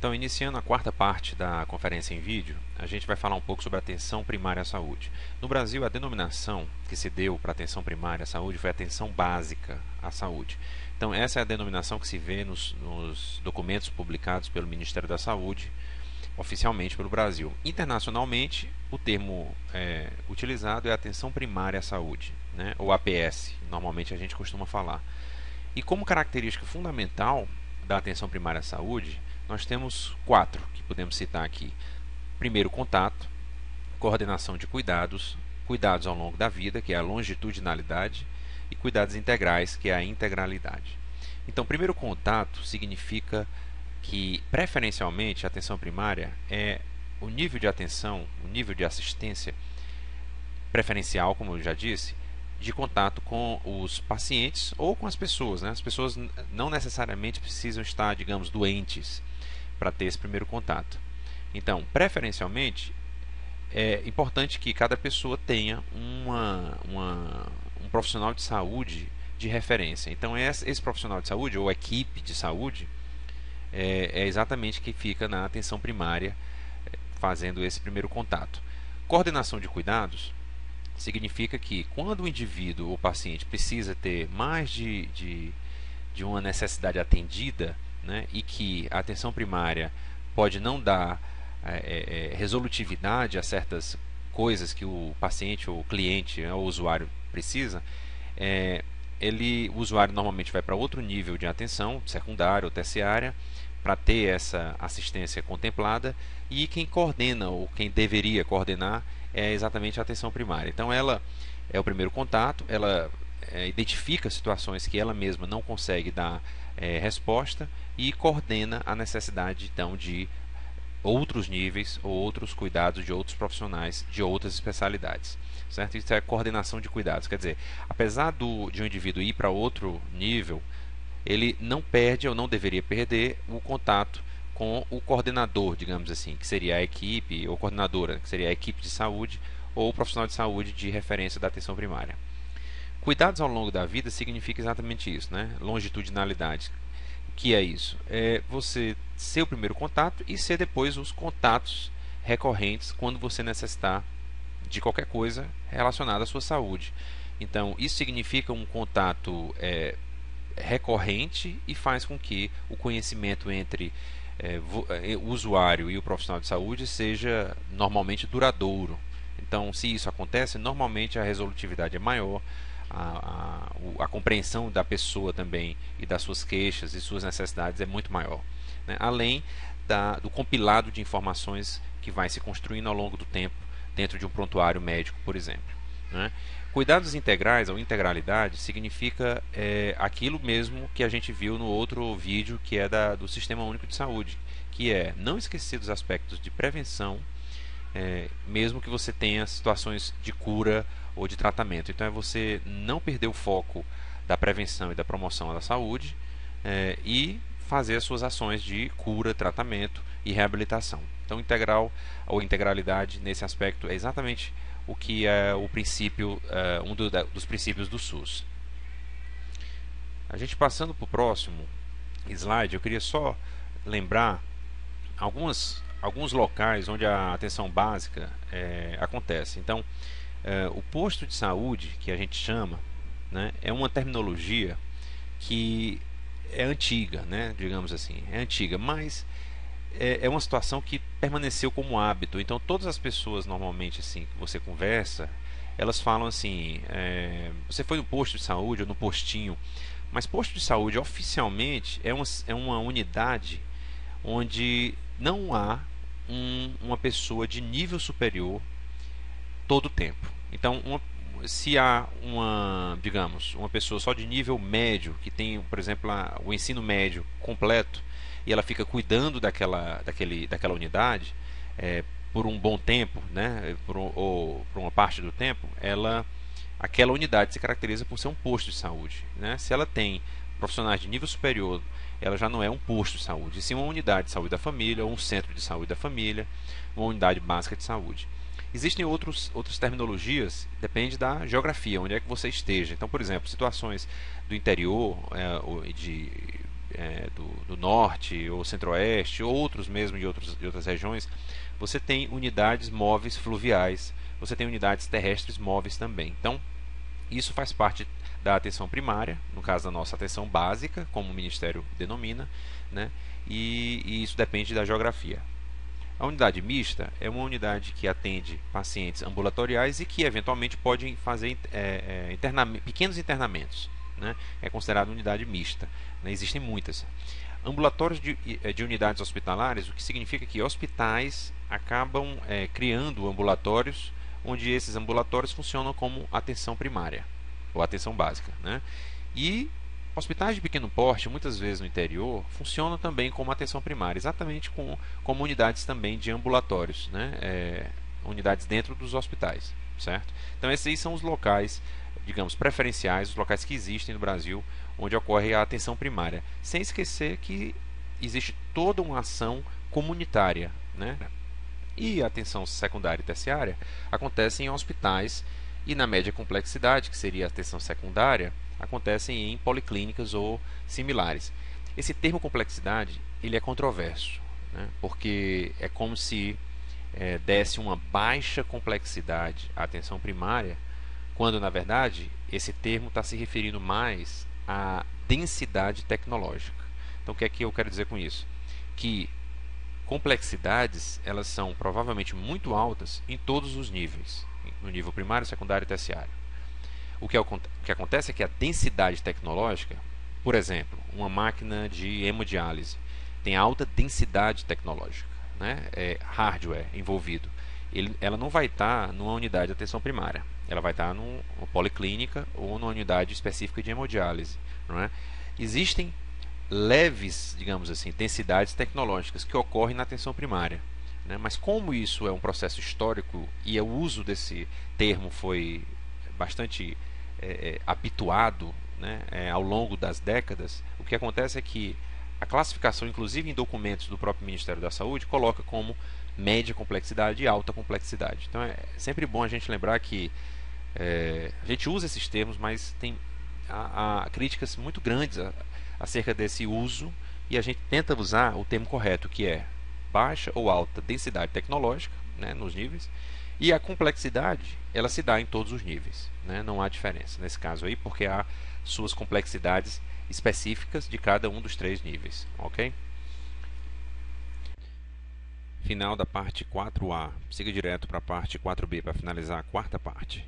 Então, iniciando a quarta parte da conferência em vídeo, a gente vai falar um pouco sobre a atenção primária à saúde. No Brasil, a denominação que se deu para a atenção primária à saúde foi a atenção básica à saúde. Então, essa é a denominação que se vê nos documentos publicados pelo Ministério da Saúde, oficialmente pelo Brasil. Internacionalmente, o termo utilizado é atenção primária à saúde, né? Ou APS, normalmente a gente costuma falar. E como característica fundamental da atenção primária à saúde, nós temos 4 que podemos citar aqui. Primeiro, contato, coordenação de cuidados, cuidados ao longo da vida, que é a longitudinalidade, e cuidados integrais, que é a integralidade. Então, primeiro contato significa que, preferencialmente, a atenção primária é o nível de atenção, o nível de assistência preferencial, como eu já disse, de contato com os pacientes ou com as pessoas, né? As pessoas não necessariamente precisam estar, digamos, doentes para ter esse primeiro contato. Então, preferencialmente, é importante que cada pessoa tenha um profissional de saúde de referência. Então, esse profissional de saúde ou equipe de saúde é exatamente que fica na atenção primária, fazendo esse primeiro contato. Coordenação de cuidados significa que quando o indivíduo ou paciente precisa ter mais de uma necessidade atendida, né, e que a atenção primária pode não dar resolutividade a certas coisas que o paciente ou o cliente, né, ou o usuário precisa, o usuário normalmente vai para outro nível de atenção, secundária ou terciária, para ter essa assistência contemplada, e quem coordena ou quem deveria coordenar é exatamente a atenção primária. Então ela é o primeiro contato, ela identifica situações que ela mesma não consegue dar resposta e coordena a necessidade então de outros níveis ou outros cuidados de outros profissionais de outras especialidades, certo? Isso é coordenação de cuidados, quer dizer, apesar de um indivíduo ir para outro nível, ele não perde ou não deveria perder o contato com o coordenador, digamos assim, que seria a equipe, ou coordenadora, que seria a equipe de saúde, ou o profissional de saúde de referência da atenção primária. Cuidados ao longo da vida significa exatamente isso, né? Longitudinalidade. O que é isso? É você ser o primeiro contato e ser depois os contatos recorrentes quando você necessitar de qualquer coisa relacionada à sua saúde. Então, isso significa um contato recorrente e faz com que o conhecimento entre o usuário e o profissional de saúde seja normalmente duradouro. Então, se isso acontece, normalmente a resolutividade é maior, a compreensão da pessoa também e das suas queixas e suas necessidades é muito maior, né? Além do compilado de informações que vai se construindo ao longo do tempo dentro de um prontuário médico, por exemplo, né? Cuidados integrais ou integralidade significa aquilo mesmo que a gente viu no outro vídeo, que é do Sistema Único de Saúde, que é não esquecer dos aspectos de prevenção, mesmo que você tenha situações de cura ou de tratamento. Então é você não perder o foco da prevenção e da promoção da saúde e fazer as suas ações de cura, tratamento e reabilitação. Então integral ou integralidade nesse aspecto é exatamente o que é o princípio, dos princípios do SUS. A gente passando para o próximo slide, eu queria só lembrar alguns locais onde a atenção básica acontece. Então, o posto de saúde, que a gente chama, né, é uma terminologia que é antiga, né, digamos assim, é antiga, mas é uma situação que permaneceu como hábito. Então todas as pessoas normalmente assim que você conversa, elas falam assim, você foi no posto de saúde ou no postinho. Mas posto de saúde oficialmente é uma unidade onde não há uma pessoa de nível superior todo o tempo. Então se há digamos, uma pessoa só de nível médio, que tem, por exemplo, o ensino médio completo, e ela fica cuidando daquela unidade por um bom tempo, né, ou por uma parte do tempo, aquela unidade se caracteriza por ser um posto de saúde, né? Se ela tem profissionais de nível superior, ela já não é um posto de saúde, e sim uma unidade de saúde da família, ou um centro de saúde da família, uma unidade básica de saúde. Existem outras terminologias, depende da geografia, onde é que você esteja. Então, por exemplo, situações do interior, do norte ou centro-oeste, outros mesmo de outras regiões, você tem unidades móveis fluviais, você tem unidades terrestres móveis também. Então, isso faz parte da atenção primária, no caso da nossa atenção básica, como o Ministério denomina, né? E isso depende da geografia. A unidade mista é uma unidade que atende pacientes ambulatoriais e que eventualmente podem fazer pequenos internamentos, né? É considerada unidade mista, né? Existem muitas. Ambulatórios de unidades hospitalares, o que significa que hospitais acabam criando ambulatórios onde esses ambulatórios funcionam como atenção primária ou atenção básica, né? E hospitais de pequeno porte, muitas vezes no interior, funcionam também como atenção primária, exatamente como unidades também de ambulatórios, né? Unidades dentro dos hospitais, certo? Então esses aí são os locais, digamos, preferenciais, os locais que existem no Brasil, onde ocorre a atenção primária, sem esquecer que existe toda uma ação comunitária, né? E a atenção secundária e terciária acontecem em hospitais e na média complexidade, que seria a atenção secundária, acontecem em policlínicas ou similares. Esse termo complexidade ele é controverso, né? Porque é como se desse uma baixa complexidade à atenção primária, quando na verdade esse termo está se referindo mais à densidade tecnológica. Então o que é que eu quero dizer com isso? Que complexidades elas são provavelmente muito altas em todos os níveis, no nível primário, secundário e terciário. O que acontece é que a densidade tecnológica, por exemplo, uma máquina de hemodiálise tem alta densidade tecnológica, né? Hardware envolvido. Ela não vai estar numa unidade de atenção primária, ela vai estar numa policlínica ou numa unidade específica de hemodiálise, não é? Existem leves, digamos assim, densidades tecnológicas que ocorrem na atenção primária, né? Mas como isso é um processo histórico e o uso desse termo foi bastante habituado, né, ao longo das décadas, o que acontece é que a classificação, inclusive em documentos do próprio Ministério da Saúde, coloca como média complexidade e alta complexidade. Então é sempre bom a gente lembrar que a gente usa esses termos, mas tem há críticas muito grandes acerca desse uso, e a gente tenta usar o termo correto, que é baixa ou alta densidade tecnológica, né, nos níveis, e a complexidade ela se dá em todos os níveis, né? Não há diferença nesse caso aí, porque há suas complexidades específicas de cada um dos três níveis, ok? Final da parte 4A. Siga direto para a parte 4B para finalizar a quarta parte.